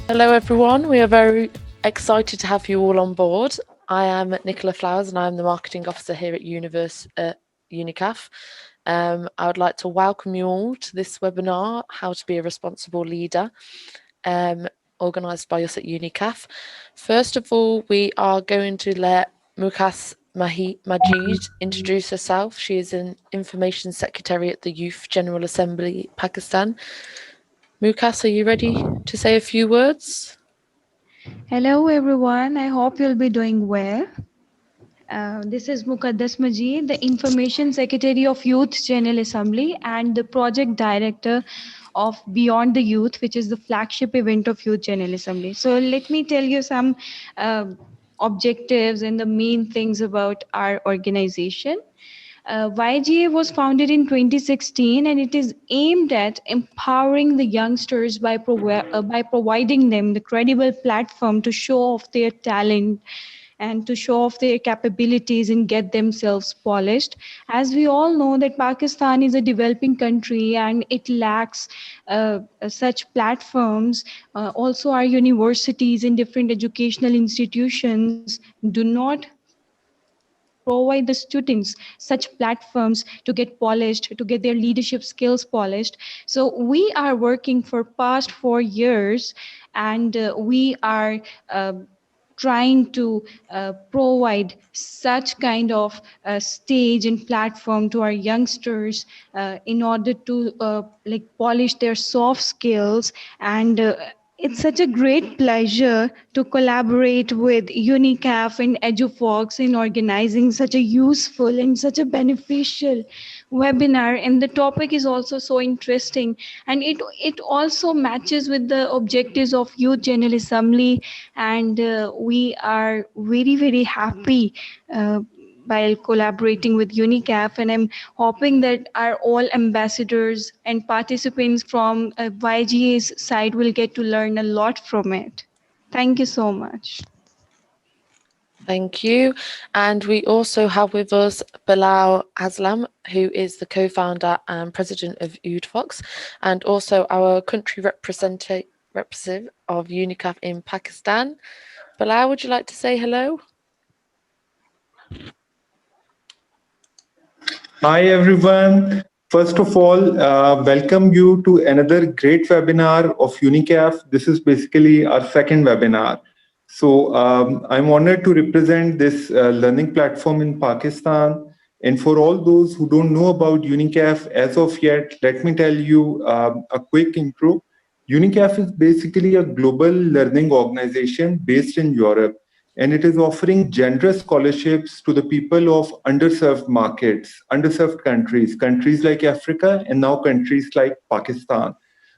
Hello everyone, we are very excited to have you all on board. I am Nicola Flowers and I am the Marketing Officer here at Unicaf. I would like to welcome you all to this webinar, How to be a Responsible Leader, organised by us at Unicaf. First of all, we are going to let Majid introduce herself. She is an Information Secretary at the Youth General Assembly, Pakistan. Mukas, are you ready to say a few words? Hello everyone, I hope you'll be doing well. This is Majid, the Information Secretary of Youth General Assembly and the Project Director of Beyond the Youth, which is the flagship event of Youth General Assembly. So let me tell you some objectives and the main things about our organization. YGA was founded in 2016 and it is aimed at empowering the youngsters by providing them the credible platform to show off their talent and to show off their capabilities and get themselves polished. As we all know that Pakistan is a developing country and it lacks such platforms. Also our universities and different educational institutions do not provide the students such platforms to get polished, to get their leadership skills polished. So we are working for past 4 years and we are trying to provide such kind of stage and platform to our youngsters in order to polish their soft skills and it's such a great pleasure to collaborate with Unicaf and EduFox in organizing such a useful and such a beneficial webinar. And the topic is also so interesting. And it also matches with the objectives of Youth General Assembly. And we are very, very happy while collaborating with Unicaf, and I'm hoping that our all ambassadors and participants from YGA's side will get to learn a lot from it. Thank you so much. Thank you. And we also have with us Bilal Aslam, who is the co-founder and president of UDFOX, and also our country representative of Unicaf in Pakistan. Bilal, would you like to say hello? Hi everyone. First of all, welcome you to another great webinar of Unicaf. This is basically our second webinar. So I'm honored to represent this learning platform in Pakistan. And for all those who don't know about Unicaf as of yet, let me tell you a quick intro. Unicaf is basically a global learning organization based in Europe, and it is offering generous scholarships to the people of underserved markets, underserved countries, countries like Africa, and now countries like Pakistan.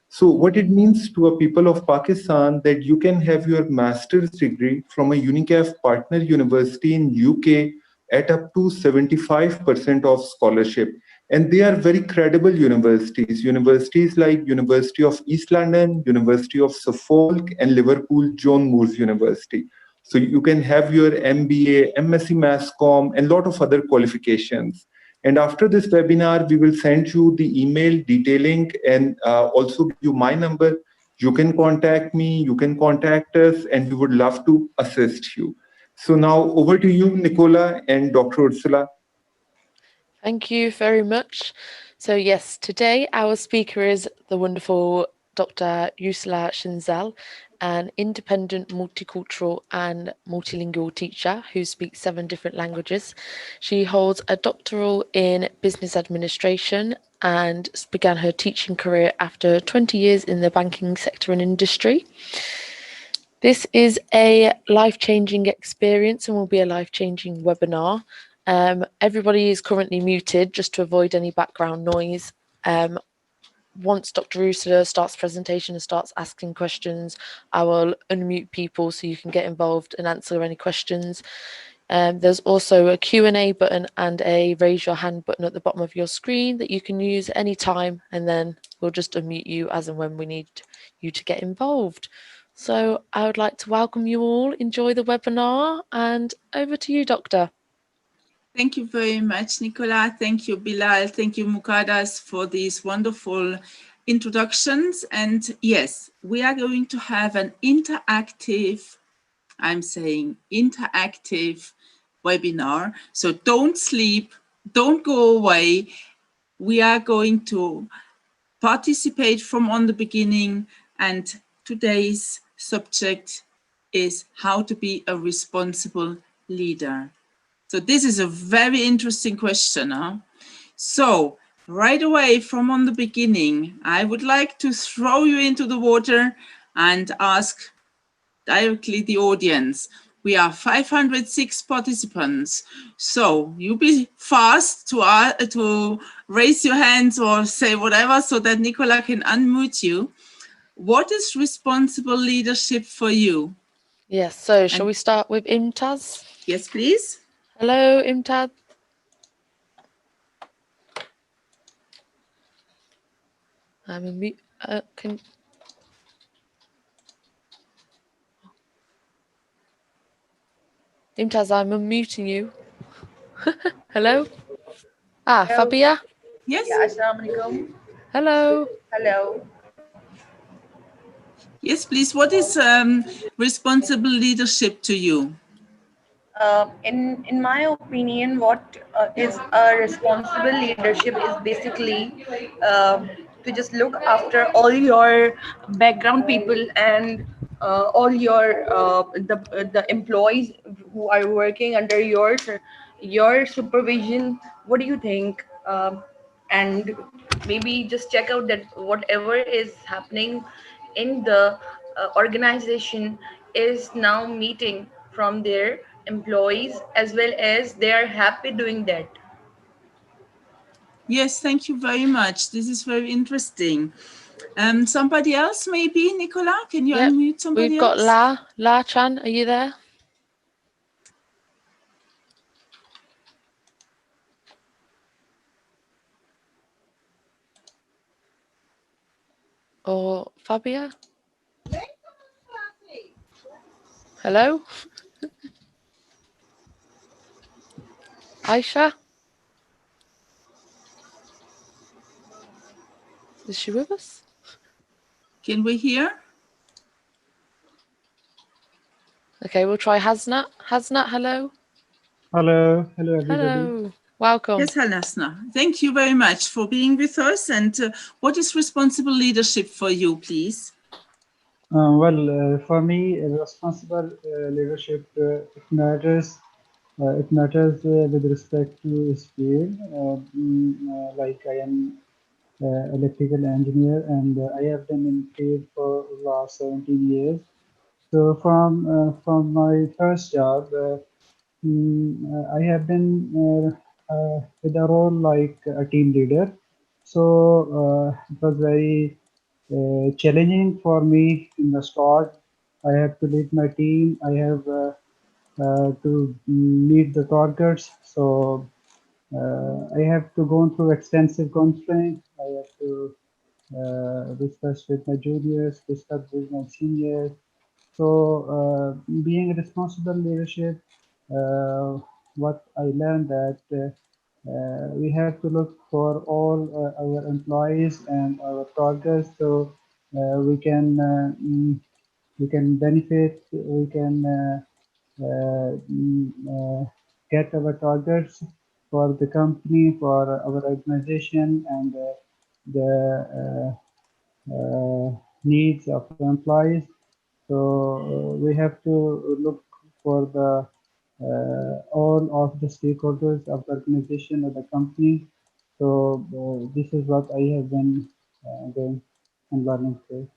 So what it means to a people of Pakistan that you can have your master's degree from a Unicaf partner university in UK at up to 75% of scholarship. And they are very credible universities, universities like University of East London, University of Suffolk, and Liverpool John Moores University. So you can have your MBA, MSc Mass Comm, and a lot of other qualifications. And after this webinar, we will send you the email detailing and also give you my number. You can contact me, you can contact us, and we would love to assist you. So now over to you, Nicola and Dr. Ursula. Thank you very much. So yes, today our speaker is the wonderful Dr. Yusla Shinzel, an independent multicultural and multilingual teacher who speaks 7 different languages. She holds a doctoral in business administration and began her teaching career after 20 years in the banking sector and industry. This is a life-changing experience and will be a life-changing webinar. Everybody is currently muted just to avoid any background noise. Once Dr. Ursula starts presentation and starts asking questions, I will unmute people so you can get involved and answer any questions. There's also a Q&A button and a raise your hand button at the bottom of your screen that you can use any time, and then we'll just unmute you as and when we need you to get involved. So I would like to welcome you all. Enjoy the webinar, and over to you, Doctor. Thank you very much, Nicola. Thank you, Bilal. Thank you, Mukadas, for this wonderful introductions. And yes, we are going to have an interactive, I'm saying interactive webinar. So don't sleep, don't go away. We are going to participate from on the beginning, and today's subject is how to be a responsible leader. So this is a very interesting question. So right away from on the beginning, I would like to throw you into the water and ask directly the audience. We are 506 participants. So you be fast to raise your hands or say whatever so that Nicola can unmute you. What is responsible leadership for you? Yes, so shall we start with Imtaz? Yes, please. Hello, Imtaz. I'm a mute. Imtaz, I'm unmuting you. Hello? Hello. Fabia? Yes. Yeah, Assalamualaikum. Hello? Hello. Yes, please. What is responsible leadership to you? In my opinion, what is a responsible leadership is basically to just look after all your background people and all your the employees who are working under your supervision. What do you think? And maybe just check out that whatever is happening in the organization is now meeting from their employees, as well as they are happy doing that. Yes, thank you very much. This is very interesting. Somebody else, maybe, Nicola? Can you unmute somebody We've got else? La Chan, are you there? Or Fabia? Hello? Aisha? Is she with us? Can we hear? Okay, we'll try Hasnat. Hasnat, hello? Hello, hello everybody. Hello. Welcome. Yes, Halasna. Thank you very much for being with us. And what is responsible leadership for you, please? For me, responsible leadership it matters. It matters with respect to skill. Like I am electrical engineer, and I have been in field for last 17 years. So from my first job, I have been with a role like a team leader. So it was very challenging for me in the start. I have to lead my team. I have to meet the targets. So I have to go through extensive constraints. I have to discuss with my juniors, discuss with my seniors. So being a responsible leadership, what I learned that we have to look for all our employees and our targets, so we can benefit, we can get our targets for the company, for our organization, and the needs of the employees. So we have to look for the all of the stakeholders of the organization or the company. So this is what I have been doing and learning today.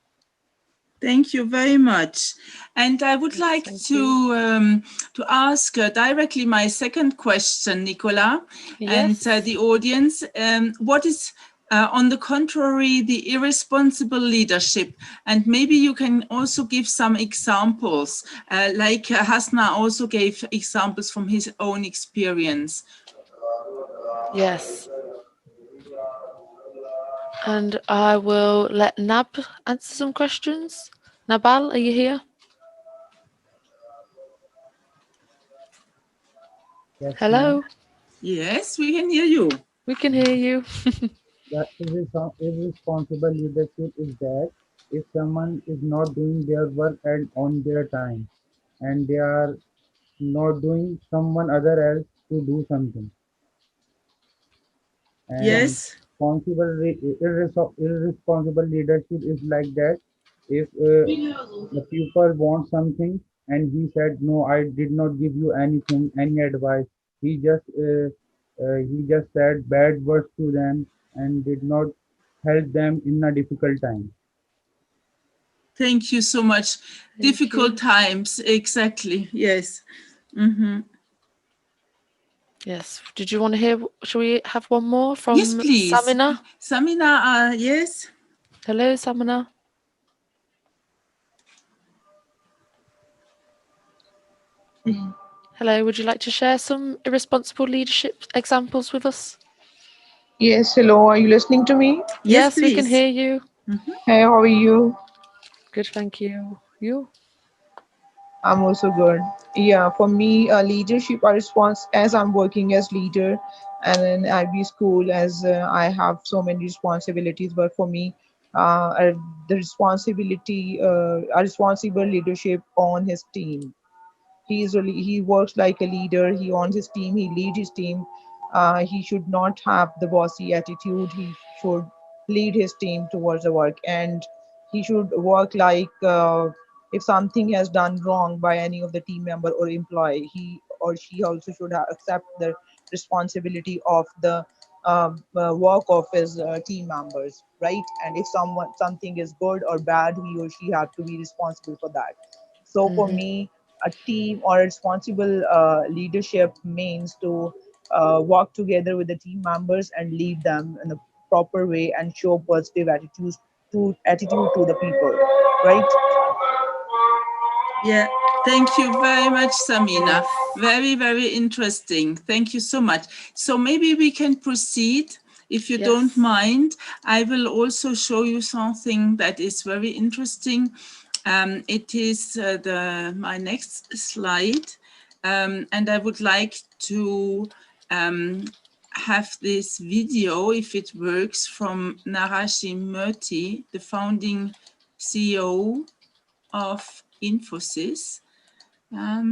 Thank you very much. And I would like to ask directly my second question, Nicola, Yes. and the audience. What is, on the contrary, the irresponsible leadership? And maybe you can also give some examples, like Hasna also gave examples from his own experience. Yes. And I will let Nab answer some questions. Nabal, are you here? Yes, Hello? Yes, we can hear you. We can hear you. The irresponsible leadership is that if someone is not doing their work and on their time, and they are not doing someone other else to do something, and Yes. irresponsible leadership is like that. If the pupil wants something and he said, no, I did not give you anything, any advice. He just said bad words to them and did not help them in a difficult time. Thank you so much. Thank Difficult you. times, exactly. Yes. Mm-hmm. Yes. Did you want to hear? Shall we have one more from Yes, please. Samina? Samina, yes. Hello, Samina. Hello. Would you like to share some irresponsible leadership examples with us? Yes, hello. Are you listening to me? Yes, Yes, we can please. hear you. Mm-hmm. Hey, how are you? Good, thank you. You? I'm also good. Yeah, for me, leadership or response as I'm working as leader and in IB school as I have so many responsibilities. But for me, the responsibility, a responsible leadership on his team. He works like a leader. He owns his team. He leads his team. He should not have the bossy attitude. He should lead his team towards the work, and he should work like if something has done wrong by any of the team member or employee, he or she also should accept the responsibility of the work of his team members, right? And if something is good or bad, he or she have to be responsible for that. So for Mm-hmm. me, a team or responsible leadership means to work together with the team members and lead them in a proper way and show positive attitude to the people, right? Yeah. Thank you very much, Samina. Very, very interesting. Thank you so much. So maybe we can proceed. If you don't Yes. mind, I will also show you something that is very interesting. It is my next slide. And I would like to have this video, if it works, from Narashi Murthy, the founding CEO of Infosys. I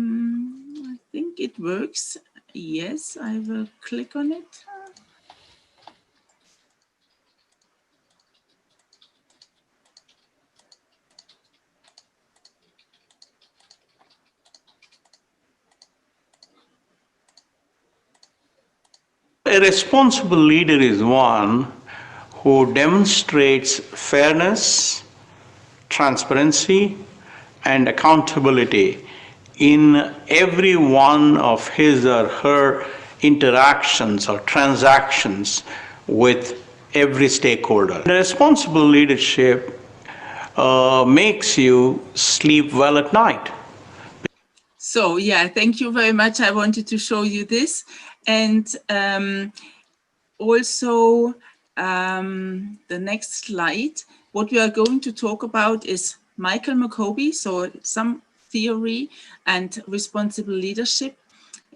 think it works. Yes, I will click on it. A responsible leader is one who demonstrates fairness, transparency, and accountability in every one of his or her interactions or transactions with every stakeholder. Responsible leadership makes you sleep well at night. So yeah, thank you very much. I wanted to show you this. And also the next slide, what we are going to talk about is Michael Mccoby, so some theory and responsible leadership,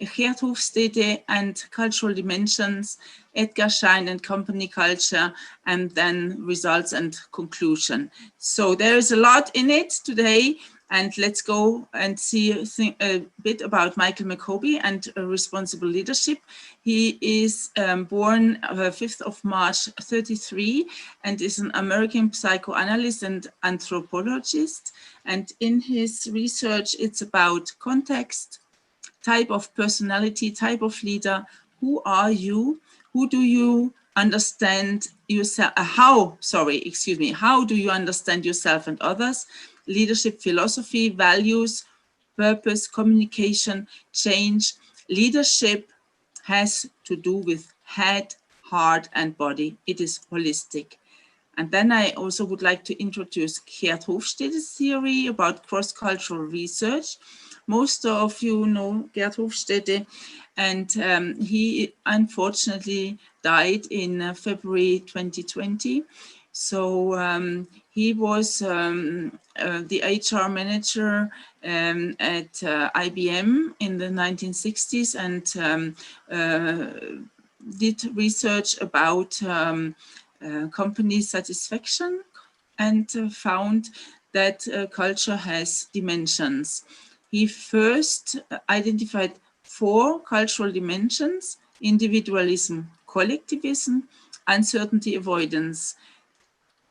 Kieth Hofstede and cultural dimensions, Edgar Schein and company culture, and then results and conclusion. So there is a lot in it today. And let's go and see a bit about Michael Mccoby and responsible leadership. He is born 5th of March 33 and is an American psychoanalyst and anthropologist. And in his research, it's about context, type of personality, type of leader. Who are you? Who do you understand yourself? How do you understand yourself and others? Leadership philosophy, values, purpose, communication, change. Leadership has to do with head, heart, and body. It is holistic. And then I also would like to introduce Kieth Hofstede's theory about cross-cultural research. Most of you know Gerd Hofstede, and he unfortunately died in February 2020. So he was the HR manager at IBM in the 1960s and did research about company satisfaction, and found that culture has dimensions. He first identified 4 cultural dimensions: individualism, collectivism, uncertainty avoidance,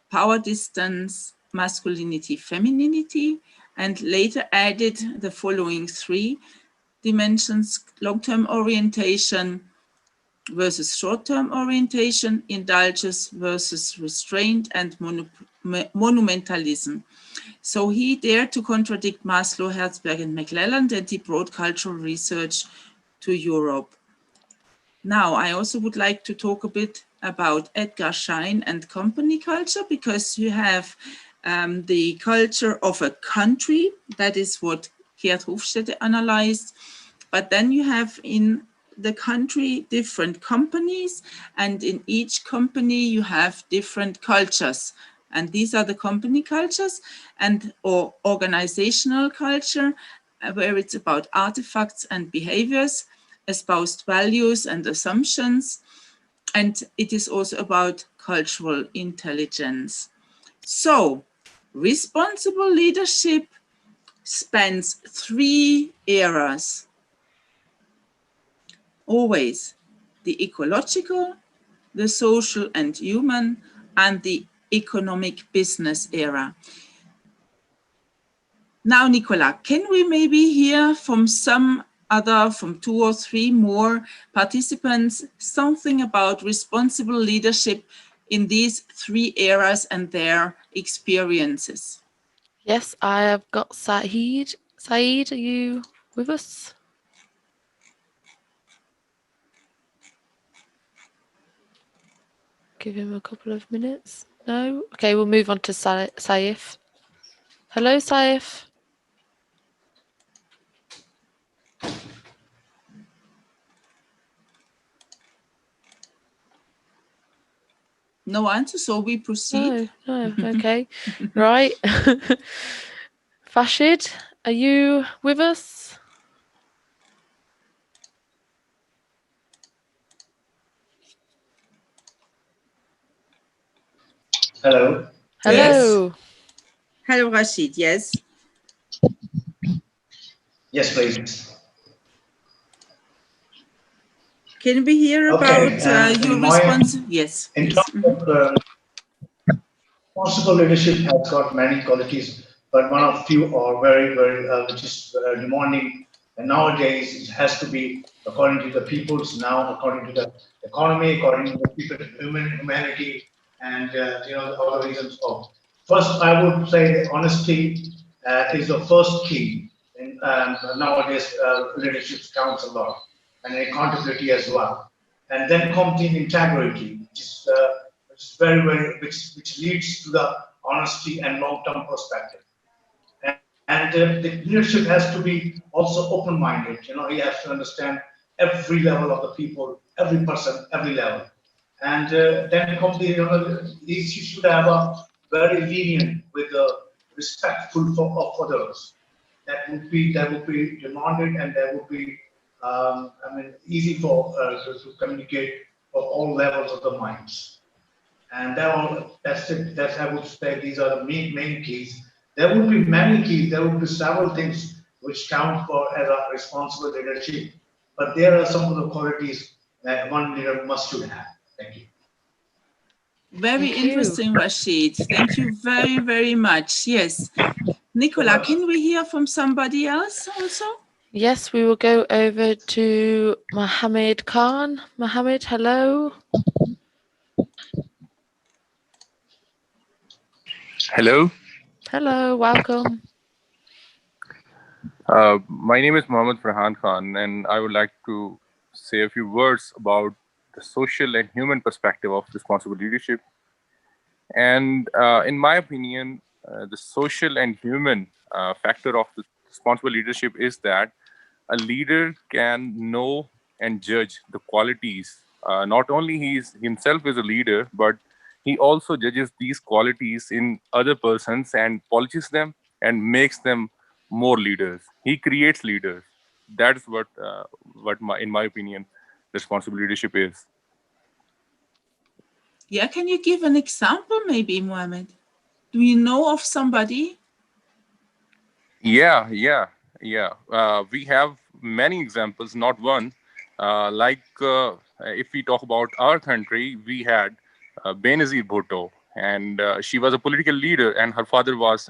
power distance, masculinity, femininity, and later added the following 3 dimensions: long-term orientation versus short-term orientation, indulgence versus restraint, and monumentalism. So he dared to contradict Maslow, Herzberg, and McClelland, and he brought cultural research to Europe. Now, I also would like to talk a bit about Edgar Schein and company culture, because you have the culture of a country. That is what Kieth Hofstede analyzed. But then you have in the country different companies, and in each company you have different cultures. And these are the company cultures, and or organizational culture, where it's about artifacts and behaviors, espoused values and assumptions, and it is also about cultural intelligence. So, responsible leadership spans 3 eras. Always the ecological, the social and human, and the economic business era. Now, Nicola, can we maybe hear from from 2 or 3 more participants something about responsible leadership in these 3 eras and their experiences? Yes, I have got Saeed. Saeed, are you with us? Give him a couple of minutes. No? Okay, we'll move on to Saif. Hello, Saif. No answer, so we proceed. No, okay. Right. Fashid, are you with us? Hello. Hello. Yes. Hello, Rashid. Yes. Yes, please. Can we hear about your response? Yes, please. Responsible leadership has got many qualities, but one of few are very, very, which is demanding. And nowadays, it has to be according to the people's now, according to the economy, according to the people, humanity, and all the reasons of. First, I would say honesty is the first key. And nowadays, leadership counts a lot, and accountability as well. And then comes in integrity, which is very, very, which leads to the honesty and long-term perspective. And the leadership has to be also open-minded. He has to understand every level of the people, every person, every level. And then comes he should have a very lenient with the respectful of others. That would be demanded, and that would be easy for to communicate for all levels of the minds. And that's it. That's I would say these are the main keys. There would be many keys. There would be several things which count for as a responsible leadership. But there are some of the qualities that one leader should have. Thank you. Very interesting, Rashid. Thank you very, very much. Yes. Nicola, can we hear from somebody else also? Yes, we will go over to Mohammed Khan. Mohammed, hello. Hello. Hello, welcome. My name is Mohammed Farhan Khan, and I would like to say a few words about the social and human perspective of responsible leadership. And in my opinion, the social and human factor of the responsible leadership is that a leader can know and judge the qualities. Not only he himself is a leader, but he also judges these qualities in other persons and polishes them and makes them more leaders. He creates leaders. That is what in my opinion, responsible leadership is. Yeah, can you give an example maybe, Mohammed? Do you know of somebody? Yeah. We have many examples, not one. If we talk about our country, we had Benazir Bhutto, and she was a political leader, and her father was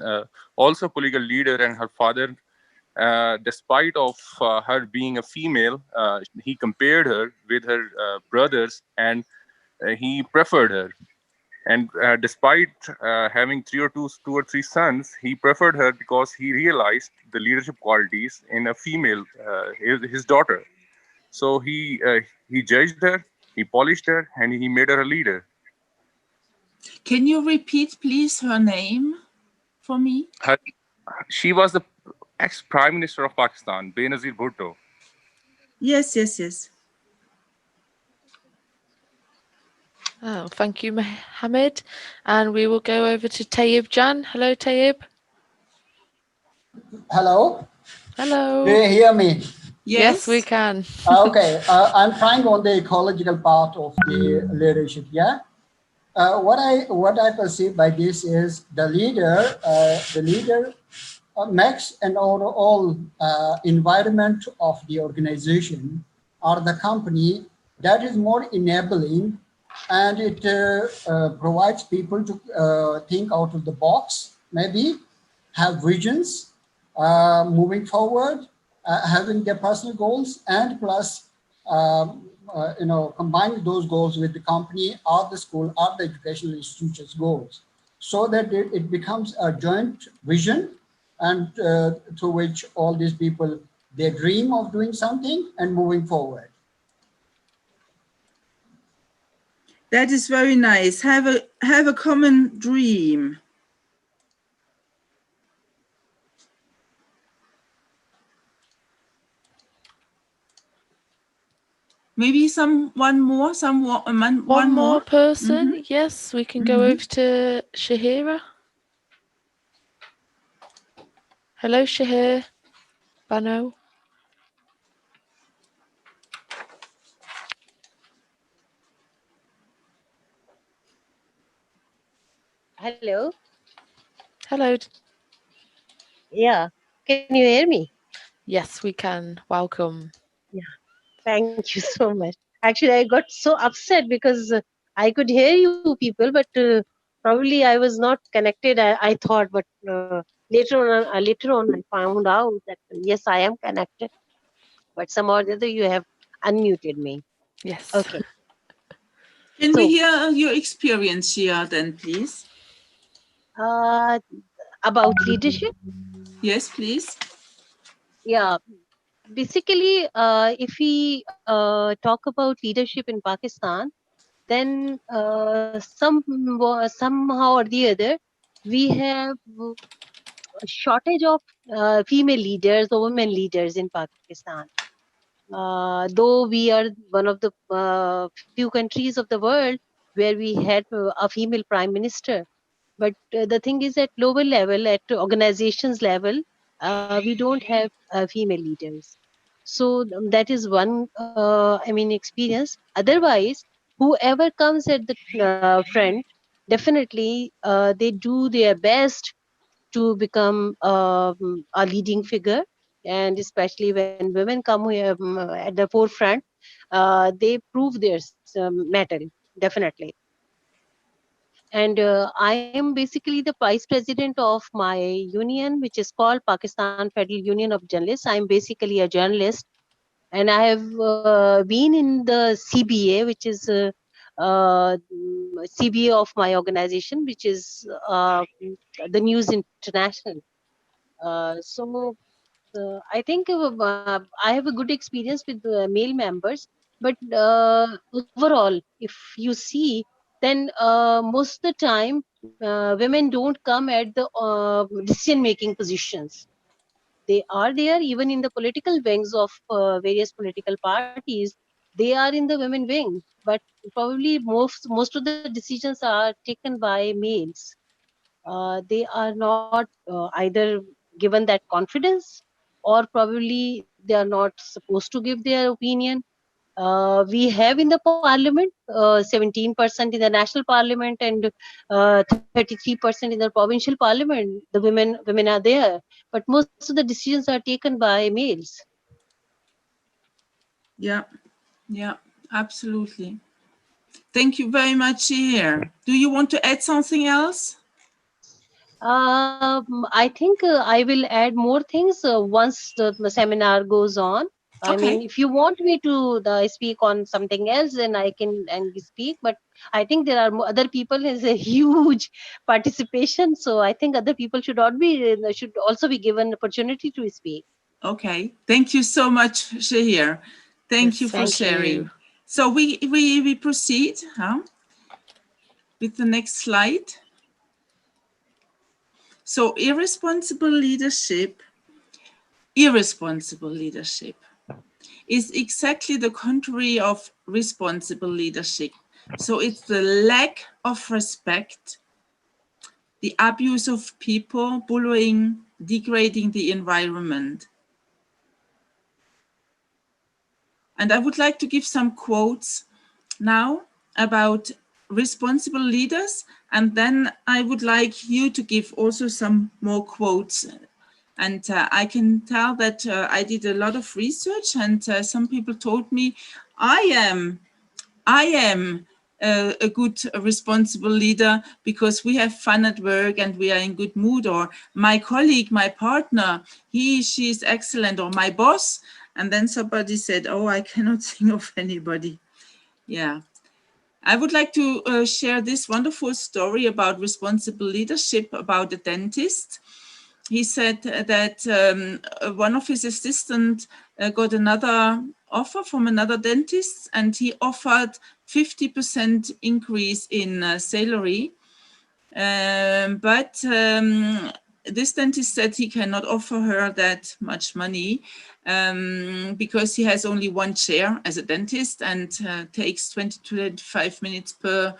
also a political leader, and her father, despite of her being a female, he compared her with her brothers, and he preferred her. And despite having two or three sons, he preferred her because he realized the leadership qualities in a female, his daughter. So he judged her, he polished her, and he made her a leader. Can you repeat, please, her name for me? Her, she was the ex-prime minister of Pakistan, Benazir Bhutto. Yes, yes, yes. Oh, thank you, Mohammed. And we will go over to Tayyib Jan. Hello, Tayyib. Hello, do Hello. you hear me? Yes, we Yes. can. Okay, I'm trying on the ecological part of the leadership. Yeah, what I perceive by this is the leader makes an overall environment of the organization or the company that is more enabling, and it provides people to think out of the box, maybe have visions moving forward, having their personal goals, and plus combining those goals with the company or the school or the educational institution's goals, so that it becomes a joint vision, and through which all these people, they dream of doing something and moving forward. That is very nice. Have a common dream. Maybe one more. One more person. Mm-hmm. Yes, we can go over to Shahira. Hello, Shahir. Bano. Hello. Hello. Yeah. Can you hear me? Yes, we can. Welcome. Yeah. Thank you so much. Actually, I got so upset because I could hear you people, but probably I was not connected. I thought, but later on, I found out that yes, I am connected, but somehow or the other you have unmuted me. Yes. Okay. Can we So, hear your experience here then, please? uh, about leadership. Yes, please. Yeah. Basically, if we talk about leadership in Pakistan, then somehow or the other, we have a shortage of female leaders or women leaders in Pakistan. Though we are one of the few countries of the world where we had a female prime minister, but the thing is, at global level, at organizations level, we don't have female leaders. So that is one, experience. Otherwise, whoever comes at the front, definitely they do their best to become a leading figure, and especially when women come here at the forefront, they prove their mettle, definitely. And I am basically the vice president of my union, which is called Pakistan Federal Union of Journalists. I am basically a journalist, and I have been in the CBA, which is CBA of my organization, which is the News International. So I think I have a good experience with male members, but overall, if you see, then most of the time women don't come at the decision making positions. They are there even in the political wings of various political parties. They are in the women wing, but probably most of the decisions are taken by males. They are not either given that confidence, or probably they are not supposed to give their opinion. We have in the parliament 17% in the national parliament and 33% in the provincial parliament. The women are there, but most of the decisions are taken by males. Yeah, yeah, absolutely. Thank you very much, here. Do you want to add something else? I think I will add more things once the seminar goes on. I Okay. mean, if you want me to speak on something else, then I can and speak. But I think there are other people. Has a huge participation, so I think other people should not be should also be given opportunity to speak. Okay. Thank you so much, Shahir. Thank you Yes, for thank sharing. you. So we proceed with the next slide. So irresponsible leadership is exactly the contrary of responsible leadership. So it's the lack of respect, the abuse of people, bullying, degrading the environment. And I would like to give some quotes now about responsible leaders, and then I would like you to give also some more quotes. And I can tell that I did a lot of research, and some people told me I am a good responsible leader because we have fun at work and we are in good mood, or my colleague, my partner, she is excellent, or my boss. And then somebody said, oh, I cannot think of anybody. Yeah. I would like to share this wonderful story about responsible leadership about a dentist. He said that one of his assistants got another offer from another dentist, and he offered 50% increase in salary. But this dentist said he cannot offer her that much money because he has only one chair as a dentist and takes 20 to 25 minutes per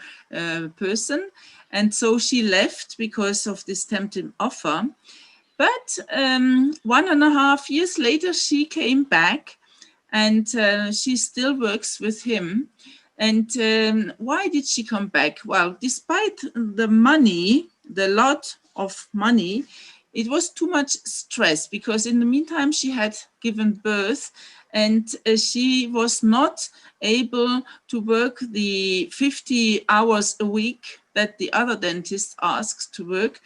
person. And so she left because of this tempting offer. But 1.5 years later, she came back, and she still works with him. And why did she come back? Well, despite the money, the lot of money, it was too much stress because in the meantime she had given birth, and she was not able to work the 50 hours a week that the other dentist asks to work,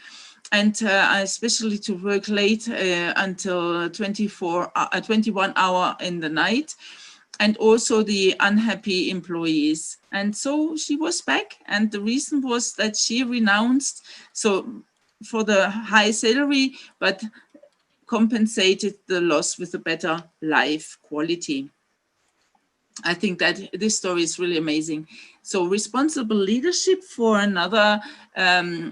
and especially to work late until 21 hour in the night, and also the unhappy employees. And so she was back, and the reason was that she renounced for the high salary, but compensated the loss with a better life quality. I think that this story is really amazing. So responsible leadership for another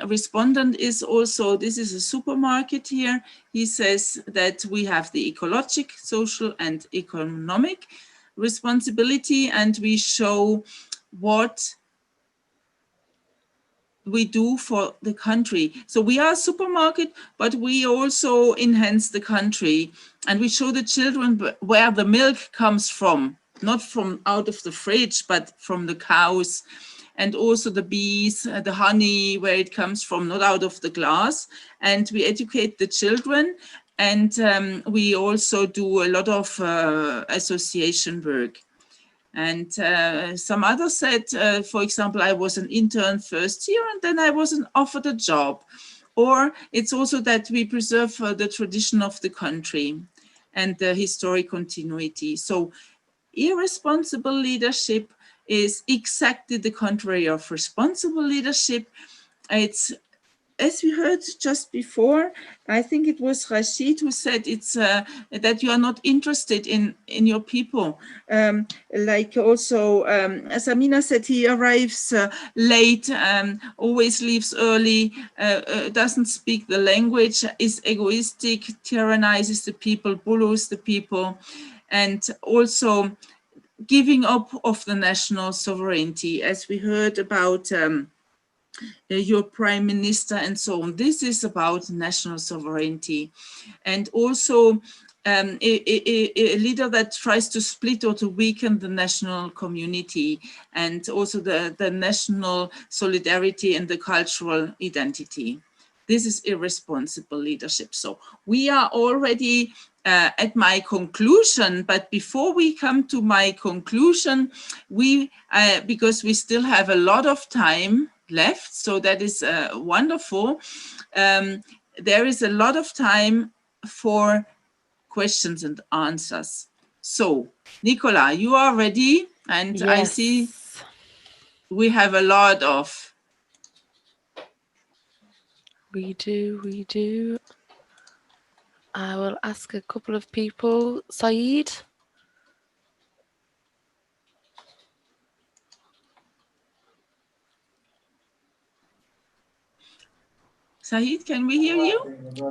respondent is also, this is a supermarket here. He says that we have the ecologic, social, and economic responsibility, and we show what we do for the country. So we are a supermarket, but we also enhance the country, and we show the children where the milk comes from, not from out of the fridge, but from the cows, and also the bees, the honey, where it comes from, not out of the glass. And we educate the children, and we also do a lot of association work. And some others said, for example, I was an intern first year and then I wasn't offered a job. Or it's also that we preserve the tradition of the country and the historic continuity. So irresponsible leadership is exactly the contrary of responsible leadership. It's, as we heard just before, I think it was Rashid who said it's that you are not interested in your people. Like also, as Amina said, he arrives late, always leaves early, doesn't speak the language, is egoistic, tyrannizes the people, bullies the people, and also giving up of the national sovereignty, as we heard about your prime minister and so on. This is about national sovereignty. And also a leader that tries to split or to weaken the national community and also the national solidarity and the cultural identity. This is irresponsible leadership. So we are already at my conclusion, but before we come to my conclusion, because we still have a lot of time left, so that is wonderful. There is a lot of time for questions and answers. So, Nicola, you are ready, and Yes. I see we have a lot of. We do. I will ask a couple of people. Saeed? Saeed, can we hear you?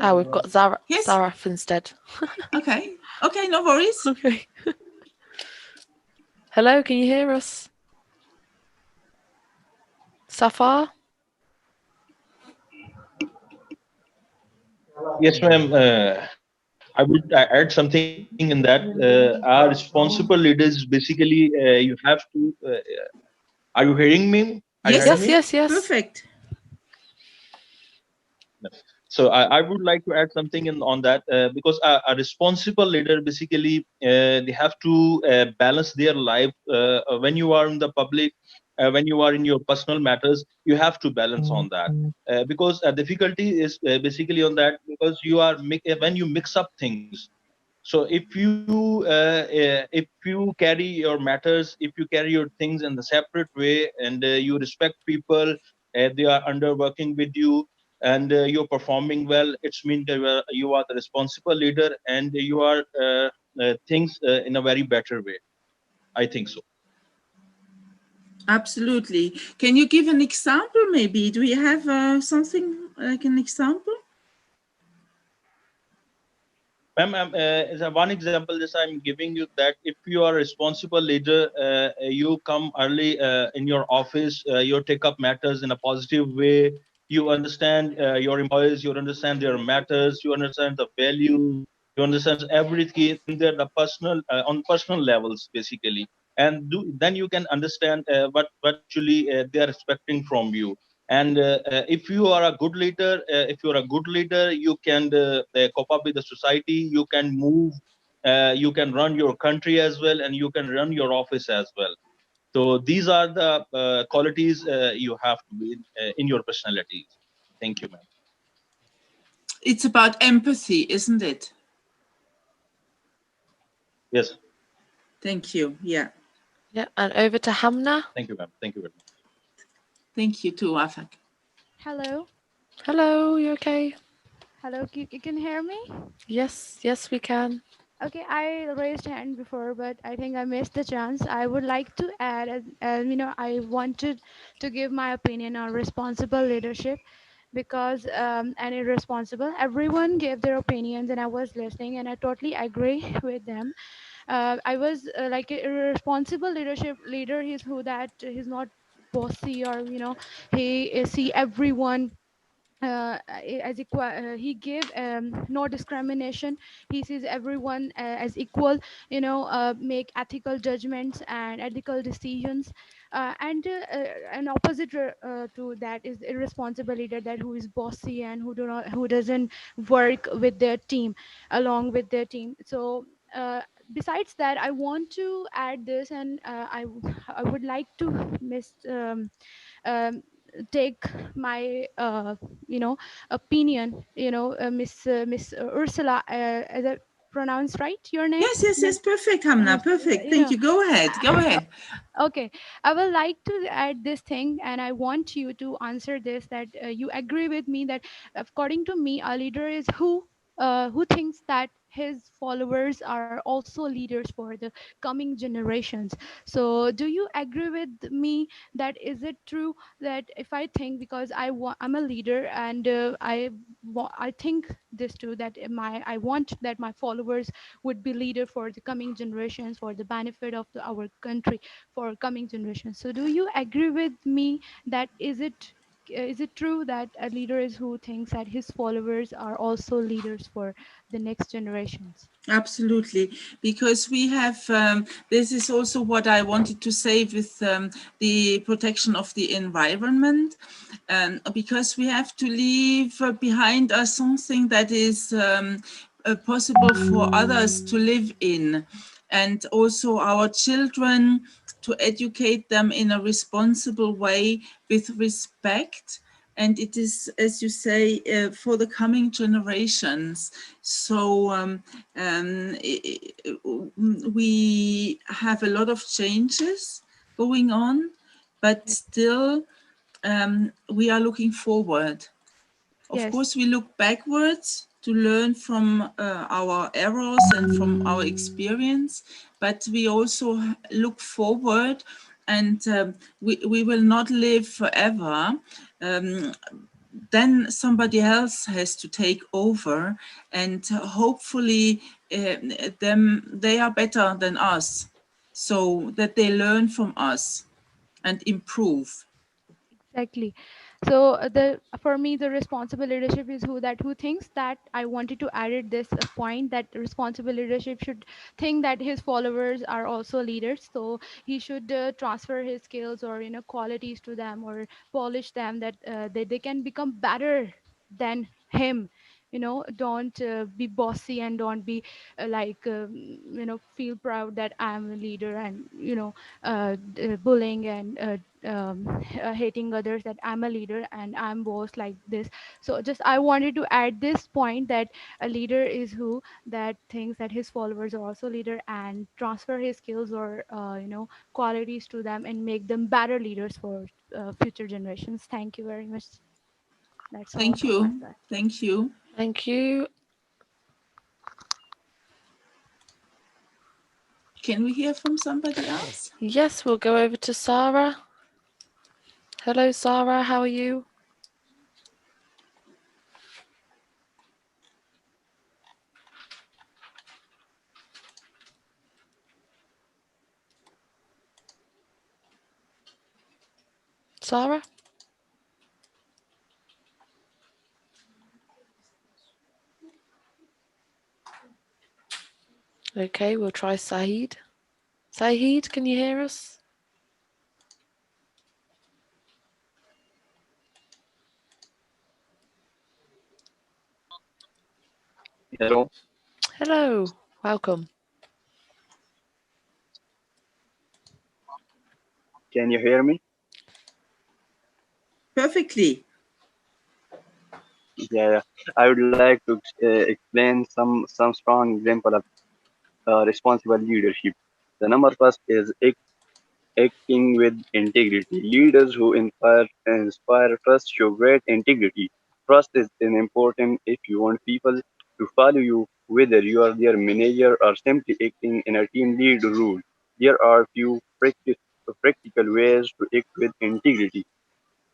Oh, we've got Zara, Yes. Zaraf instead. Okay, no worries. Okay. Hello, can you hear us? Safar? Yes, ma'am. I would add something in that. Our responsible leaders basically, you have to. Are you hearing me? Are you hearing me? Yes, perfect. So I would like to add something in on that because a responsible leader basically they have to balance their life when you are in the public, when you are in your personal matters, you have to balance on that because difficulty is basically on that because you are when you mix up things. So if you carry your matters, if you carry your things in the separate way, and you respect people, they are under working with you, and you're performing well, it's mean that you are the responsible leader, and you are things in a very better way. I think so. Absolutely. Can you give an example maybe? Do you have something like an example? Ma'am, as a one example, this I'm giving you that if you are a responsible leader, you come early in your office, you take up matters in a positive way. You understand your employees, you understand their matters, you understand the values, you understand everything there, the personal on personal levels basically, and then you can understand what actually they are expecting from you. And if you are a good leader, you can cope up with the society, you can move, you can run your country as well, and you can run your office as well. So these are the qualities you have to be in your personalities. Thank you, ma'am. It's about empathy, isn't it? Yes. Thank you. Yeah. Yeah, and over to Hamna. Thank you, ma'am. Thank you very much. Thank you too, Afak. Hello. Hello, you okay? Hello, you can hear me? Yes, we can. Okay, I raised hand before, but I think I missed the chance. I would like to add, I wanted to give my opinion on responsible leadership because and irresponsible. Everyone gave their opinions, and I was listening, and I totally agree with them. I was like a irresponsible leader. He's who that he's not bossy, or he see everyone as equal. He give no discrimination. He sees everyone as equal. Make ethical judgments and ethical decisions. And an opposite to that is irresponsible leader, that who is bossy and who doesn't work with their team, along with their team. So besides that, I want to add this, and I would like to um, take my opinion. Miss Ursula, is that pronounced right, your name? Yes, perfect, Hamna, perfect. Thank you. Go ahead. Okay, I would like to add this thing, and I want you to answer this, that you agree with me that according to me, a leader is who thinks that his followers are also leaders for the coming generations. So do you agree with me that is it true that if I think, because I'm a leader, and I think this too, that I want that my followers would be leader for the coming generations, for the benefit of our country, for coming generations. So do you agree with me that is it is it true that a leader is who thinks that his followers are also leaders for the next generations? Absolutely, because we have, this is also what I wanted to say with the protection of the environment, because we have to leave behind us something that is possible for others to live in, and also our children, to educate them in a responsible way with respect. And it is, as you say, for the coming generations. So we have a lot of changes going on, but still we are looking forward. Of course, we look backwards to learn from our errors and from our experience, but we also look forward, and we will not live forever. Then somebody else has to take over, and hopefully they are better than us, so that they learn from us and improve. Exactly. So the for me the responsible leadership is who thinks that I wanted to add this point that responsible leadership should think that his followers are also leaders. So he should transfer his skills or qualities to them or polish them that they can become better than him. Don't be bossy and don't be feel proud that I'm a leader and bullying and hating others that I'm a leader and I'm boss like this. So just I wanted to add this point that a leader is who that thinks that his followers are also leader and transfer his skills or qualities to them and make them better leaders for future generations. Thank you very much. That's all Thank from my you. side. Thank you. Thank you. Can we hear from somebody else? Yes, we'll go over to Sarah. Hello, Sarah. How are you? Sarah? Okay, we'll try Saeed. Saeed, can you hear us? Hello, Hello, welcome. can you hear me? Perfectly. Yeah, I would like to explain some strong example of responsible leadership. The number first is acting with integrity. Leaders who inspire trust show great integrity. Trust is an important if you want people to follow you, whether you are their manager or simply acting in a team lead role. There are few practical ways to act with integrity.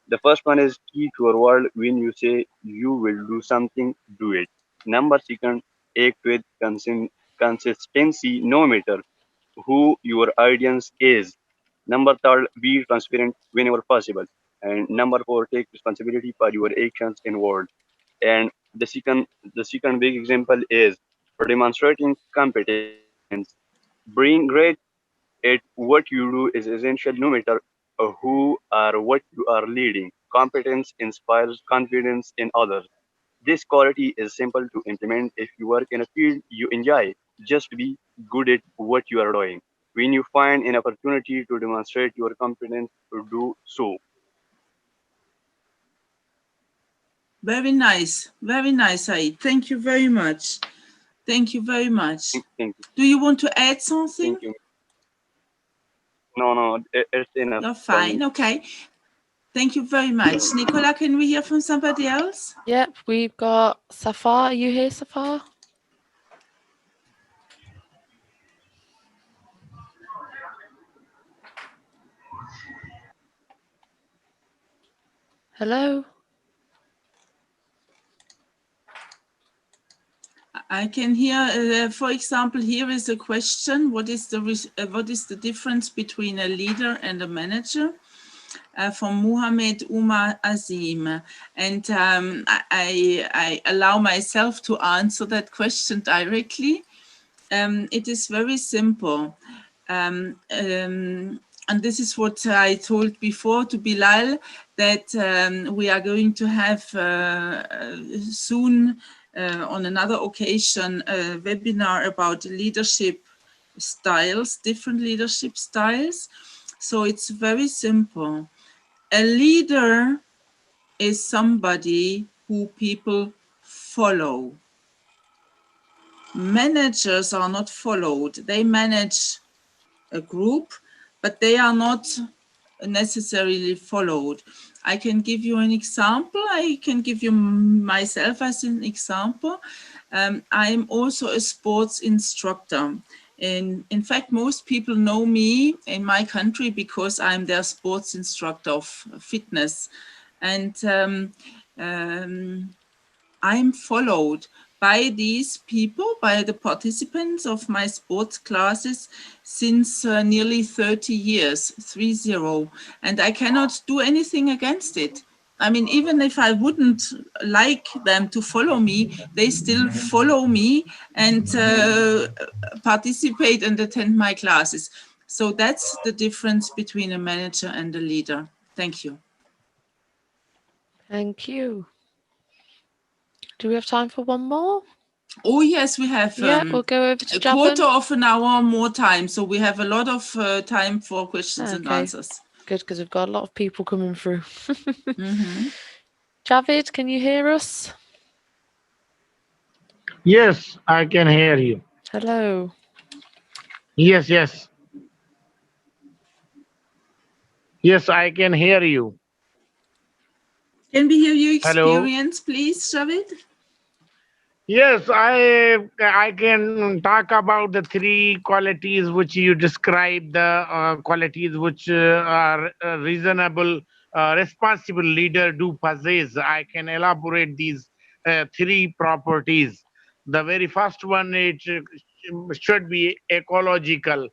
The first one is keep your word. When you say you will do something, do it. Number second, act with consistency no matter who your audience is. Number third, be transparent whenever possible. And number four, take responsibility for your actions and words. And the second big example is demonstrating competence. Being great at what you do is essential no matter who or what you are leading. Competence inspires confidence in others. This quality is simple to implement if you work in a field you enjoy. Just be good at what you are doing. When you find an opportunity to demonstrate your competence, do so. Very nice, Said. Thank you very much. Thank you very much. Thank you. Do you want to add something? Thank you. No, it's enough You're for me. fine. Okay. Thank you very much. Nicola, can we hear from somebody else? Yep, we've got Safar. Are you here, Safar? Hello? I can hear, for example, here is a question: what is the difference between a leader and a manager? from Muhammad Umar Azim. And I allow myself to answer that question directly. It is very simple. And this is what I told before to Bilal, that we are going to have soon on another occasion a webinar about leadership styles, different leadership styles. So it's very simple. A leader is somebody who people follow. Managers are not followed. They manage a group, but they are not necessarily followed. I can give you an example. I can give you myself as an example. I'm also a sports instructor. In fact, most people know me in my country because I'm their sports instructor of fitness. And I'm followed by these people, by the participants of my sports classes since nearly 30 years, 30, and I cannot do anything against it. I mean, even if I wouldn't like them to follow me, they still follow me and participate and attend my classes. So that's the difference between a manager and a leader. Thank you. Thank you. Do we have time for one more? Oh, yes, we have we'll go over to a Javan. quarter of an hour more time. So we have a lot of time for questions and answers. Good, because we've got a lot of people coming through. Javid, can you hear us? Yes, I can hear you. Hello. Yes, yes. Yes, I can hear you. Can we hear your Hello. experience, please, Javid? Yes, I can talk about the three qualities which you described, the qualities which are reasonable, responsible leader do possess. I can elaborate these three properties. The very first one, it should be ecological.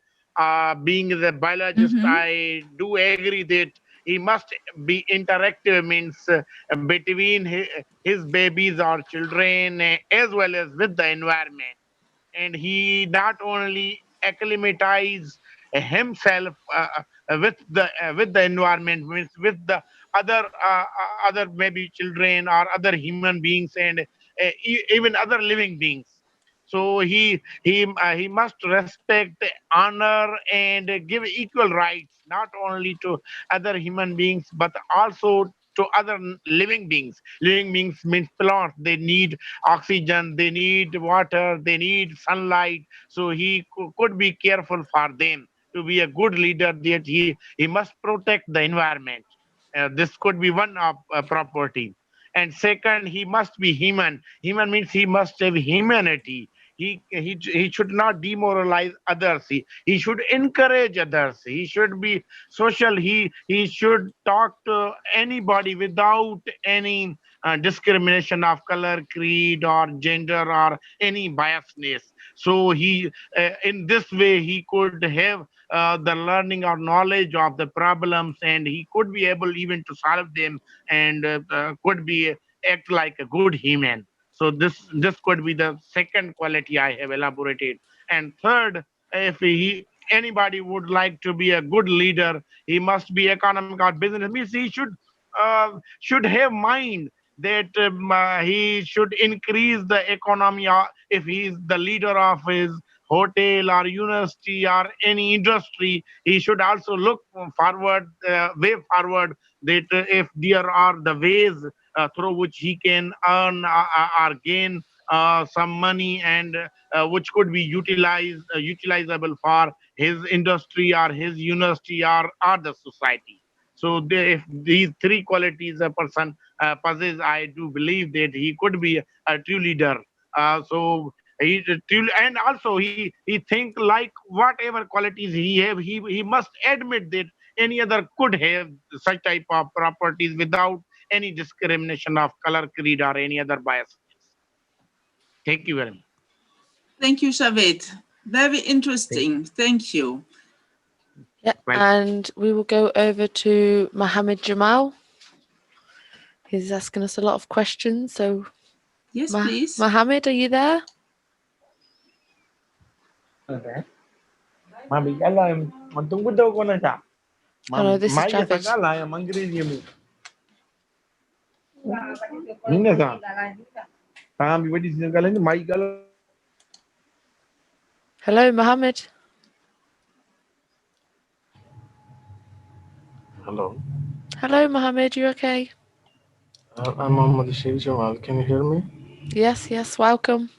Being the biologist, I do agree that he must be interactive, means between his babies or children, as well as with the environment. And he not only acclimatize himself with the environment, with the other maybe children or other human beings, and even other living beings. So he must respect, honor, and give equal rights not only to other human beings but also to other living beings. Living beings means plants. They need oxygen, they need water, they need sunlight. So he could be careful for them. To be a good leader, that he must protect the environment. This could be one of property. And second, he must be human. Human means he must have humanity. He should not demoralize others. He should encourage others. He should be social. He should talk to anybody without any discrimination of color, creed, or gender, or any biasness. So in this way, he could have the learning or knowledge of the problems, and he could be able even to solve them, and could be act like a good human. So this could be the second quality I have elaborated. And third, if anybody would like to be a good leader, he must be economic or business. Means he should have mind that he should increase the economy. If he is the leader of his hotel or university or any industry, he should also look forward, way forward, that if there are the ways through which he can earn or gain some money, and which could be utilizable for his industry or his university or the society. So if these three qualities a person possesses, I do believe that he could be a true leader. So and also he think like whatever qualities he have, he must admit that any other could have such type of properties without any discrimination of color, creed, or any other bias. Thank you very much. Thank you, Javed. Very interesting. Thank you. Yeah, and we will go over to Mohammed Jamal. He's asking us a lot of questions. So, yes, please. Mohammed, are you there? Hello, this is Travis. Hello, Mohammed. Hello. Hello, Mohammed. You okay? I'm Mohammed Jamal. Can you hear me? Yes, yes. Welcome.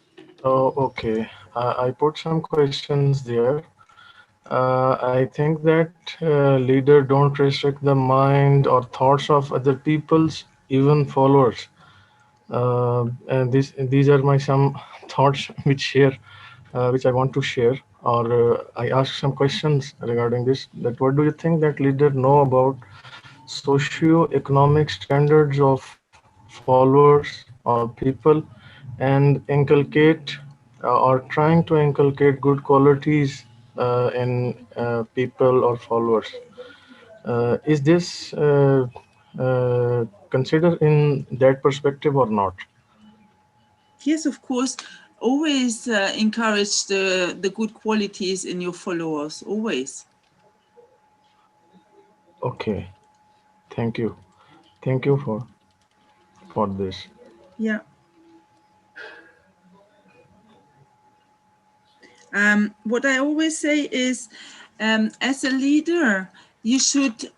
Oh, okay. I put some questions there. I think that leader don't restrict the mind or thoughts of other people's, even followers. And these are my some thoughts which I want to share. Or I ask some questions regarding this. That what do you think that leader know about socio-economic standards of followers or people, and inculcate or trying to inculcate good qualities in people or followers? Is this considered in that perspective or not? Yes, of course. Always encourage the good qualities in your followers. Always. Okay, thank you. Thank you for this. Yeah. What I always say is, as a leader, you should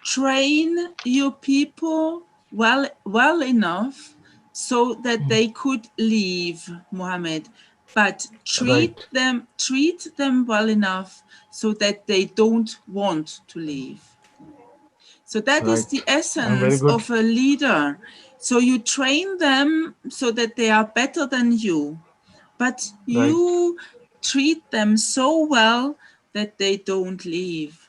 train your people well enough so that they could leave, Mohammed, but treat them well enough so that they don't want to leave. So that is the essence of a leader. So you train them so that they are better than you, but you treat them so well that they don't leave.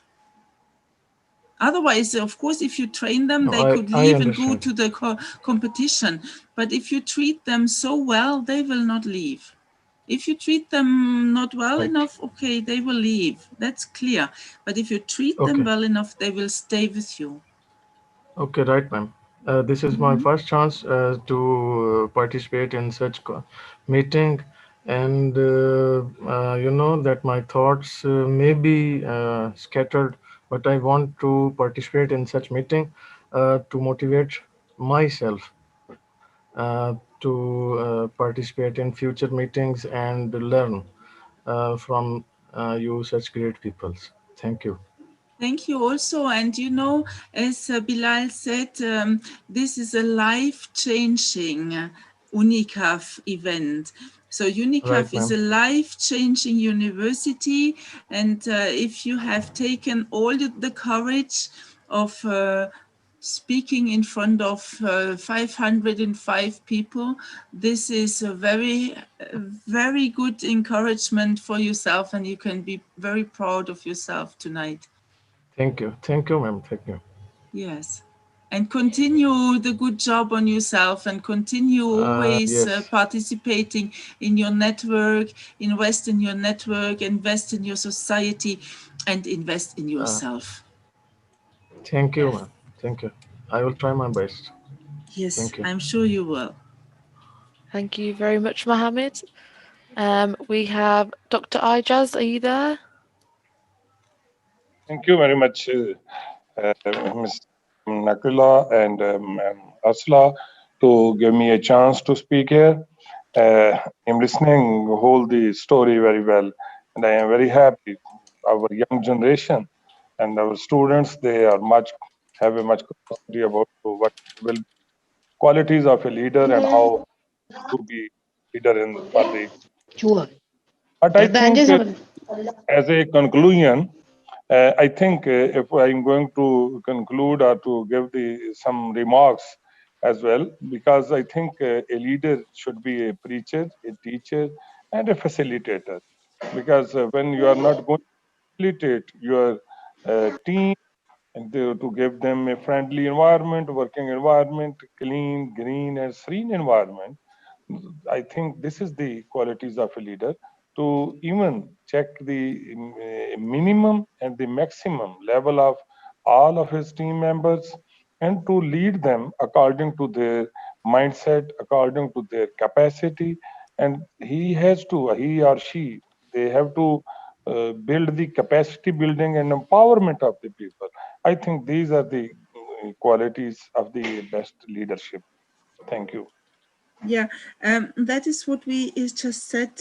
Otherwise, of course, if you train them, they could leave and go to the competition. But if you treat them so well, they will not leave. If you treat them not well enough, okay, they will leave. That's clear. But if you treat them well enough, they will stay with you. Okay, right, ma'am. This is my first chance to participate in such meeting, and you know that my thoughts may be scattered, but I want to participate in such meeting to motivate myself to participate in future meetings and learn from you, such great peoples. Thank you. Thank you also. And you know, as Bilal said, this is a life-changing Unicaf event. So Unicaf is a life-changing university. And if you have taken all the courage of speaking in front of 505 people, this is a very good encouragement for yourself, and you can be very proud of yourself tonight. Thank you. Thank you, ma'am. Thank you. Yes. And continue the good job on yourself, and continue always participating in your network, invest in your network, invest in your society, and invest in yourself. Thank you, ma'am. Thank you. I will try my best. Yes, thank you. I'm sure you will. Thank you very much, Mohammed. We have Dr. Ijaz. Are you there? Thank you very much, Ms. Nakula and Asla, to give me a chance to speak here. I'm listening whole the story very well, and I am very happy. Our young generation and our students, they are have a much capacity about what will be qualities of a leader and how to be leader in for the. But I think, as a conclusion, I think if I'm going to conclude or to give some remarks as well, because I think a leader should be a preacher, a teacher, and a facilitator. Because when you are not going to facilitate your team and to give them a friendly environment, working environment, clean, green, and serene environment, I think this is the qualities of a leader. to even check the minimum and the maximum level of all of his team members and to lead them according to their mindset, according to their capacity. And he or she, they have to build the capacity building and empowerment of the people. I think these are the qualities of the best leadership. Thank you. Yeah, that is what we just said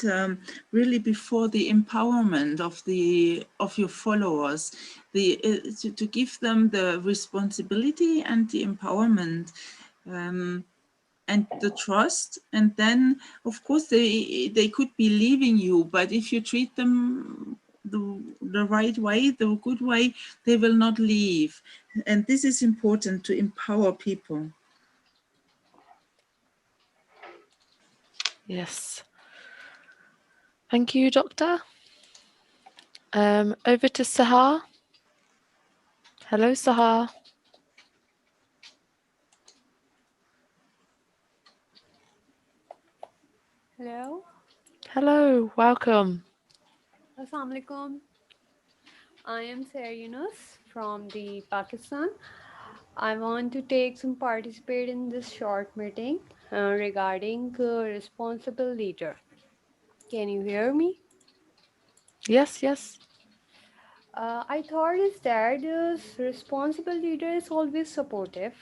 really before, the empowerment of your followers, to give them the responsibility and the empowerment. And the trust, and then of course they could be leaving you, but if you treat them the right way, the good way, they will not leave. And this is important, to empower people. Yes. Thank you, Doctor. Over to Sahar. Hello, Sahar. Hello. Hello, welcome. Assalamu alaikum. I am Sarah Yunus from the Pakistan. I want to participate in this short meeting regarding responsible leader. Can you hear me? Yes, yes. I thought is that responsible leader is always supportive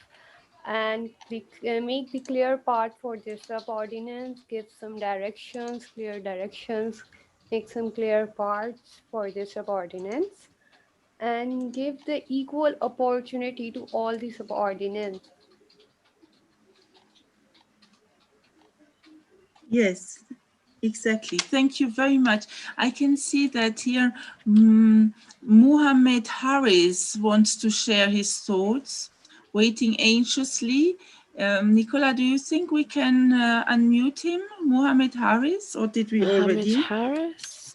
and make the clear path for their subordinates, give some directions, clear directions, make some clear parts for the subordinates, and give the equal opportunity to all the subordinates. Yes, exactly. Thank you very much. I can see that here Muhammad Harris wants to share his thoughts, waiting anxiously. Nicola, do you think we can unmute him, Muhammad Harris, or did we already? Muhammad Harris.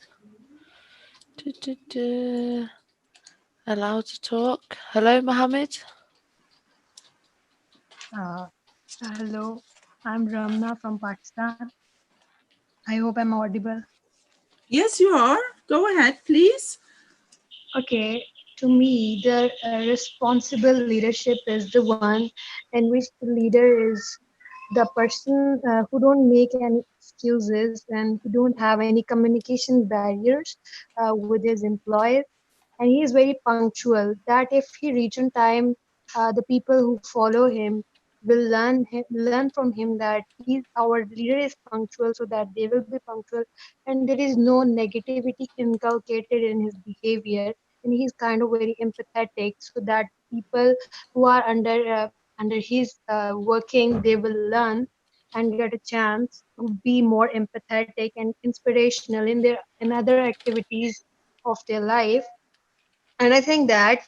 Allowed to talk. Hello, Mohammed. Hello, I'm Ramna from Pakistan. I hope I'm audible. Yes, you are. Go ahead, please. Okay, to me, the responsible leadership is the one in which the leader is the person who don't make any excuses and who don't have any communication barriers with his employees, and he is very punctual, that if he reach on time, the people who follow him will learn from him that our leader is punctual, so that they will be punctual, and there is no negativity inculcated in his behavior, and he's kind of very empathetic, so that people who are under his working, they will learn and get a chance to be more empathetic and inspirational in other activities of their life. And I think that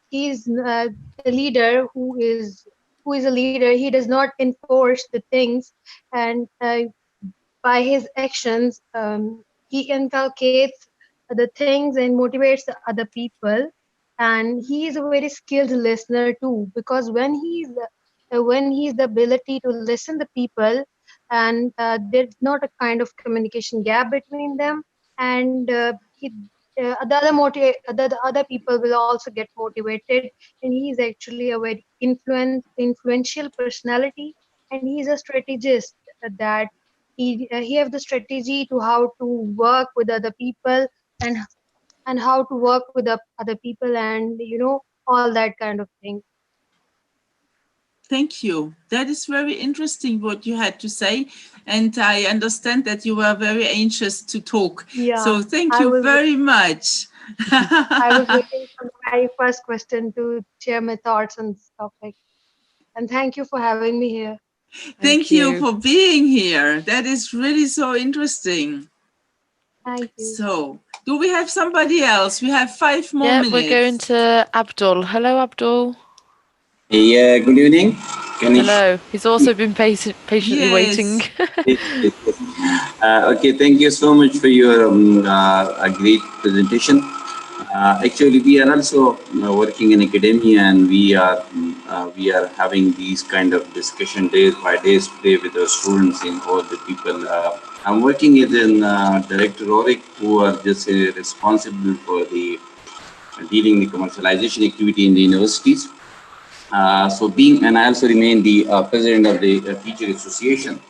he's the leader who is a leader. He does not enforce the things, and by his actions, he inculcates the things and motivates the other people. And he is a very skilled listener too, because when he's the ability to listen to people, and there's not a kind of communication gap between them, and the other people will also get motivated, and he is actually a very influential personality, and he's a strategist that he have the strategy to how to work with other people, and how to work with the other people, and all that kind of thing. Thank you. That is very interesting what you had to say, and I understand that you were very anxious to talk. Yeah, so thank you very much. I was waiting for the very first question to share my thoughts and stuff like that. And thank you for having me here. Thank you for being here. That is really so interesting. Thank you. So, do we have somebody else? We have 5 more minutes. We're going to Abdul. Hello, Abdul. Yeah, good evening. Hello. He's also been patiently waiting. Yes. Okay, thank you so much for your a great presentation. Actually, we are also working in academia, and we are we are having these kind of discussion days by days today with our students and all the people. I'm working as an director who are just responsible for the dealing the commercialization activity in the universities. So being, and I also remain the president of the Teacher Association.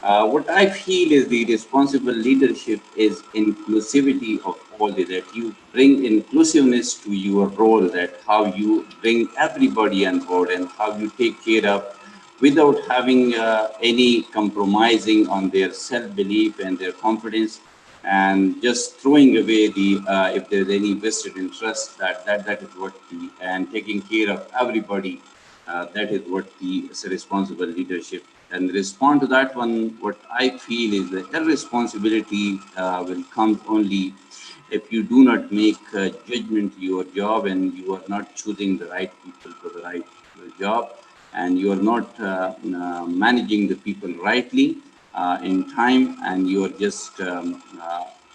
What I feel is the responsible leadership is inclusivity of all that you bring inclusiveness to your role, that how you bring everybody on board and how you take care of without having any compromising on their self-belief and their confidence, and just throwing away the if there's any vested interest, that is what the, and taking care of everybody, that is what the is a responsible leadership. And respond to that one, what I feel is the irresponsibility will come only if you do not make judgment to your job and you are not choosing the right people for the right job, and you are not managing the people rightly in time, and you are just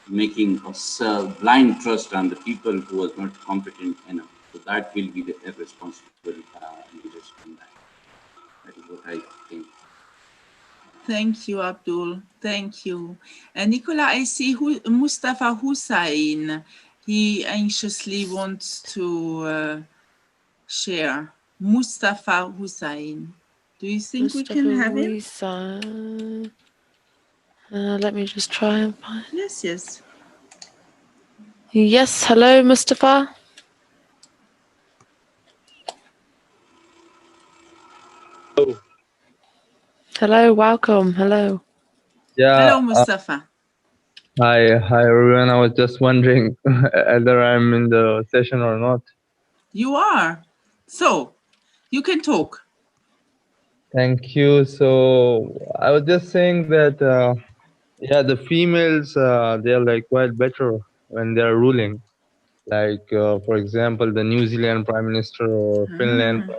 making a blind trust on the people who are not competent enough. So that will be the irresponsible leadership in that. That is what I think. Thank you, Abdul. Thank you. And Nicola, I see Mustafa Hussain. He anxiously wants to share. Mustafa Hussain. Do you think we Mustafa can have him? Hussain. Let me just try and find. Yes, yes. Yes, hello, Mustafa. Oh, Hello, welcome. Hello. yeah. Hello, Mustafa. Hi, everyone. I was just wondering whether I'm in the session or not. You are. So, you can talk. Thank you. So I was just saying that, yeah, the females, they're like quite better when they're ruling. Like, for example, the New Zealand Prime Minister or Finland. Ah.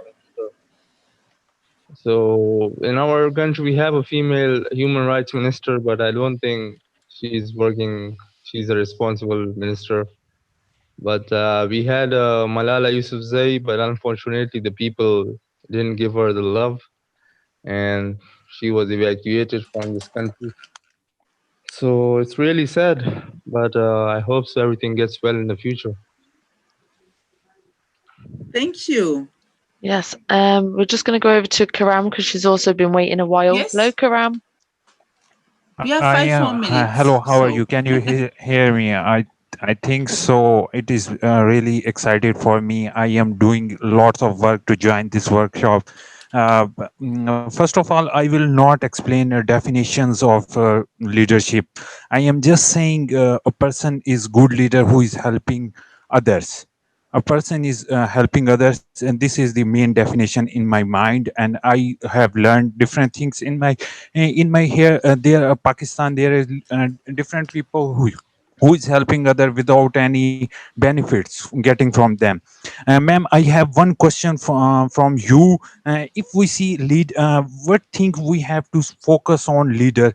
So in our country, we have a female human rights minister, but I don't think she's working. She's a responsible minister. But we had Malala Yousafzai, but unfortunately, the people didn't give her the love, and she was evacuated from this country. So it's really sad, but I hope so everything gets well in the future. Thank you. Yes, we're just going to go over to Karam because she's also been waiting a while. Yes. Hello, Karam. We have 5 more minutes. Hello, how are so. you? Can you hear me? I think so. It is really excited for me. I am doing lots of work to join this workshop. First of all, I will not explain definitions of leadership. I am just saying a person is good leader who is helping others. A person is helping others, and this is the main definition in my mind. And I have learned different things in my here. There, Pakistan, there is different people who is helping other without any benefits getting from them. Ma'am, I have one question from you. If we see what thing we have to focus on leader?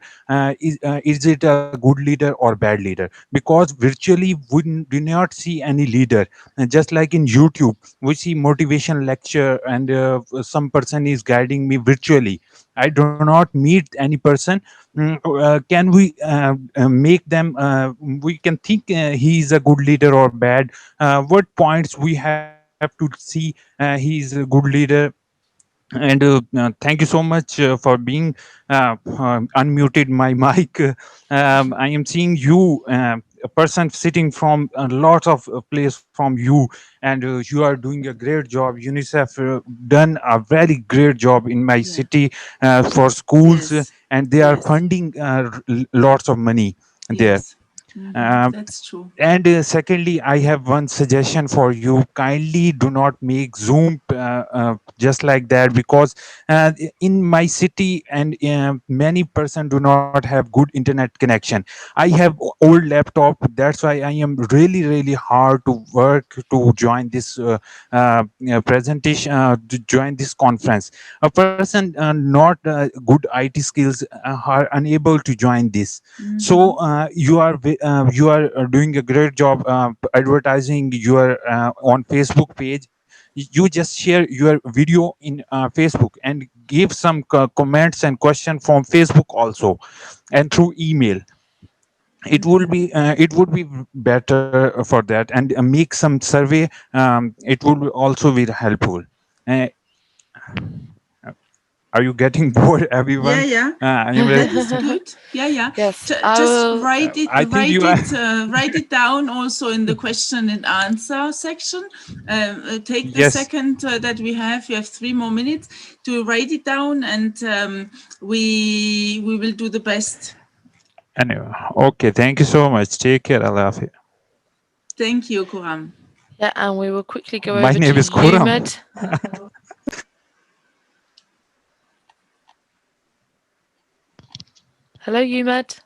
Is it a good leader or bad leader? Because virtually we do not see any leader. Just like in YouTube, we see motivation lecture, and some person is guiding me virtually. I do not meet any person. Can we make them? We can think he is a good leader or bad. What points we have to see he is a good leader? And thank you so much for being unmuted my mic. I am seeing you, a person sitting from a lot of place from you, and you are doing a great job. Unicef done a very great job in my city for schools, and they are funding lots of money there. Yes. That's true. And secondly, I have one suggestion for you. Kindly do not make Zoom just like that, because in my city and many person do not have good internet connection. I have old laptop. That's why I am really hard to work to join this presentation, to join this conference. A person not good IT skills are unable to join this. So you are doing a great job advertising your on Facebook page. you just share your video in Facebook and give some comments and question from Facebook also, and through email. It would be better for that, and make some survey. It would also be helpful. uh, are you getting bored, everyone? Yeah. That is good. Yeah. Yes, I Just will. I think you are. write it down also in the question and answer section. Take the Yes. second that we have. You have 3 more minutes to write it down, and we will do the best. Anyway, okay, thank you so much. Take care. Allah Hafiz. Thank you, Kuram. Yeah, and we will quickly go My over name to is you, Khurram. Med. Hello, Umed.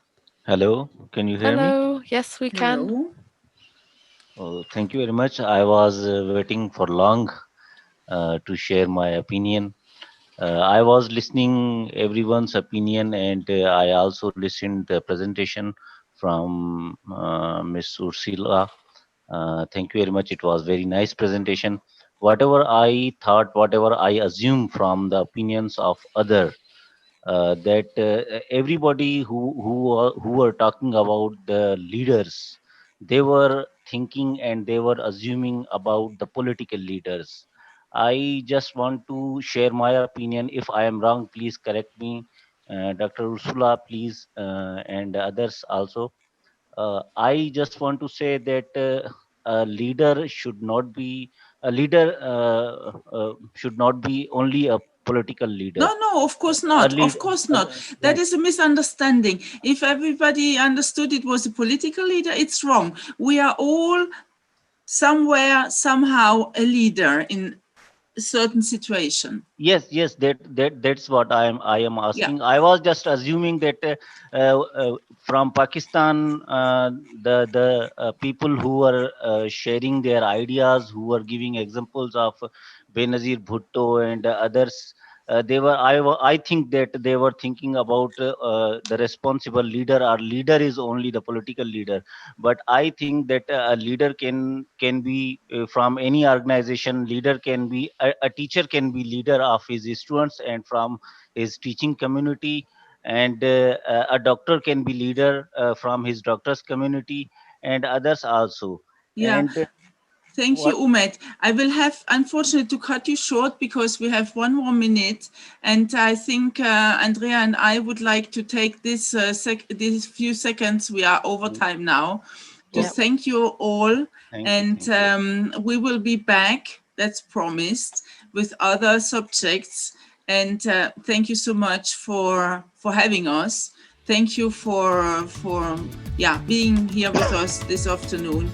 Hello, can you hear me? Hello. Yes, we can. Hello. Oh, thank you very much. I was waiting for long to share my opinion. I was listening everyone's opinion, and I also listened the presentation from Miss Ursula. Thank you very much. It was very nice presentation. Whatever I thought, whatever I assumed from the opinions of other, that everybody who were talking about the leaders, they were thinking and they were assuming about the political leaders. I just want to share my opinion. If I am wrong, please correct me. Dr. Ursula, please, and others also. I just want to say that a leader should not be should not be only a political leader. No, of course not. Of course not. That is a misunderstanding. If everybody understood it was a political leader, it's wrong. We are all somewhere, somehow a leader in a certain situation. Yes, that's what I am asking. I was just assuming that from Pakistan, the people who are sharing their ideas, who are giving examples of Benazir Bhutto and others, they were. I think that they were thinking about the responsible leader. Our leader is only the political leader, but I think that a leader can be from any organization. Leader can be a teacher, can be leader of his students and from his teaching community, and a doctor can be leader from his doctors community, and others also. Yeah. And Thank you, Umed. I will have, unfortunately, to cut you short because we have 1 more minute. And I think Andrea and I would like to take this these few seconds, we are over time now, to thank you all. We will be back, that's promised, with other subjects. And thank you so much for having us. Thank you for being here with us this afternoon.